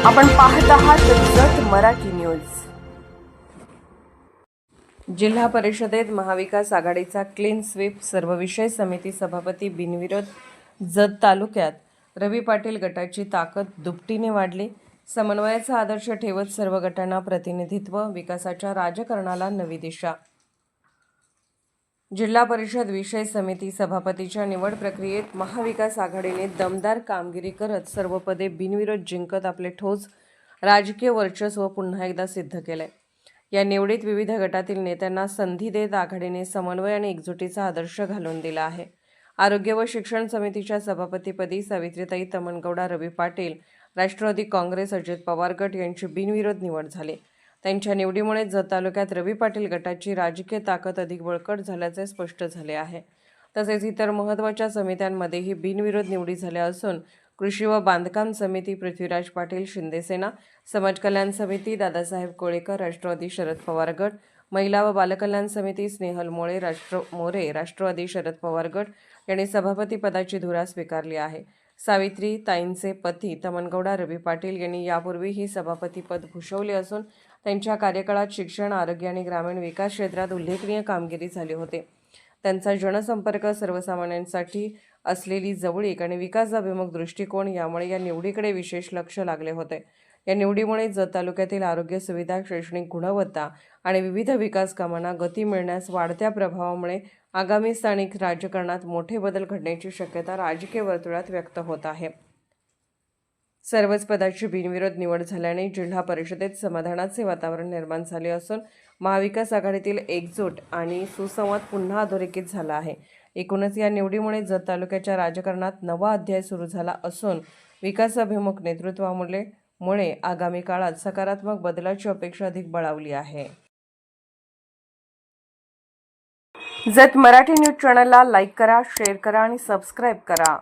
आपण पाहत आहात जत मराठी न्यूज। जिल्हा परिषदेत महाविकास आघाडीचा क्लीन स्वीप सर्व विषय समिती सभापती बिनविरोध। जत तालुक्यात रवी पाटील गटाची ताकद दुपटीने वाढली। समन्वयाचा आदर्श ठेवत सर्व गटांना प्रतिनिधित्व, विकासाच्या राजकारणाला नवी दिशा। जिल्हा परिषद विषय समिती सभापतीच्या निवड प्रक्रियेत महाविकास आघाडीने दमदार कामगिरी करत सर्व पदे बिनविरोध जिंकत आपले ठोस राजकीय वर्चस्व पुन्हा एकदा सिद्ध केले। या निवडीत विविध गटातील नेत्यांना संधी देत आघाडीने समन्वय आणि एकजुटीचा आदर्श घालून दिला आहे। आरोग्य व शिक्षण समितीच्या सभापतीपदी सावित्रीताई तमनगौडा रवी पाटील, राष्ट्रवादी काँग्रेस अजित पवार गट यांची बिनविरोध निवड झाली। त्यांच्या निवडीमुळे जत तालुक्यात रवी पाटील गटाची राजकीय ताकद अधिक बळकट झाल्याचे स्पष्ट झाले आहे। तसेच इतर महत्त्वाच्या समित्यांमध्येही बिनविरोध निवडी झाल्या असून कृषी व बांधकाम समिती पृथ्वीराज पाटील शिंदेसेना, समाज कल्याण समिती दादासाहेब कोळेकर राष्ट्रवादी शरद पवार गट, महिला व बालकल्याण समिती स्नेहल मोरे राष्ट्रवादी शरद पवार गट यांनी सभापती पदाची धुरा स्वीकारली आहे। सावित्री ताईंचे पती तमनगौडा रवी पाटील यांनी यापूर्वी ही सभापतीपद भूषवले असून त्यांच्या कार्यकाळात शिक्षण, आरोग्य आणि ग्रामीण विकास क्षेत्रात उल्लेखनीय कामगिरी झाली होती। त्यांचा जनसंपर्क, सर्वसामान्यांसाठी असलेली जवळीक आणि विकासाभिमुख दृष्टिकोन यामुळे या निवडीकडे विशेष लक्ष लागले होते। या निवडीमुळे जत तालुक्यातील आरोग्य सुविधा, शैक्षणिक गुणवत्ता आणि विविध विकास कामांना गती मिळण्यास वाढत्या प्रभावामुळे आगामी स्थानिक राजकारणात मोठे बदल घडण्याची शक्यता राजकीय वर्तुळात व्यक्त होत आहे। सर्वच पदाची बिनविरोध निवड झाल्याने जिल्हा परिषदेत समाधानाचे वातावरण निर्माण झाले असून महाविकास आघाडीतील एकजूट आणि सुसंवाद पुन्हा अधोरेखित झाला आहे। एकूणच या निवडीमुळे जत तालुक्याच्या राजकारणात नवा अध्याय सुरू झाला असून विकासाभिमुख नेतृत्वामुळे आगामी काळात सकारात्मक बदलाची अपेक्षा अधिक बळावली आहे। जत मराठी न्यूज चॅनलला लाईक करा, शेअर करा आणि सबस्क्राईब करा।